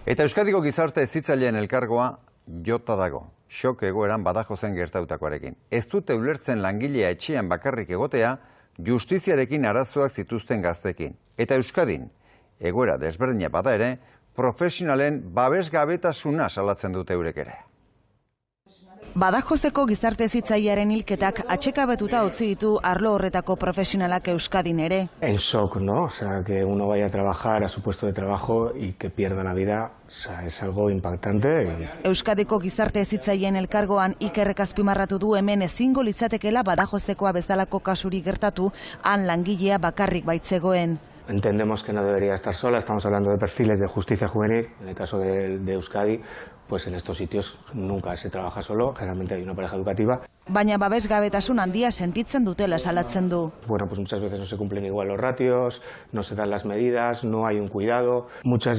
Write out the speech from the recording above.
Eta Euskadiko gizarte hezitzaileen elkargoa jota dago, xok egoeran Badajozen gertautakoarekin. Ez dute ulertzen langilea etxean bakarrik egotea, justiziarekin arazoak zituzten gaztekin. Eta Euskadin, egoera desberdina bada ere, profesionalen babesgabetasuna salatzen dute eurek ere. Badajozeko gizarte hezitzailearen hilketak atsekabetuta utzi ditu arlo horretako profesionalak Euskadin ere. En shock, ¿no? O sea, que uno vaya a trabajar a su puesto de trabajo y que pierda la vida, o sea, es algo impactante. Euskadiko gizarte hezitzaileen elkargoan Ikerrek azpimarratu du hemen ezingo litzatekeela Badajozekoa bezalako kasuri gertatu, han langilea bakarrik baitzegoen. Entendemos que no debería estar sola, estamos hablando de perfiles de justicia juvenil, en el caso de Euskadi, pues en estos sitios nunca se trabaja solo, generalmente hay una pareja educativa. Baina babesgabetasun handia sentitzen dutela salatzen du. Bueno, pues muchas veces no se cumplen igual los ratios, no se dan las medidas, no hay un cuidado, muchas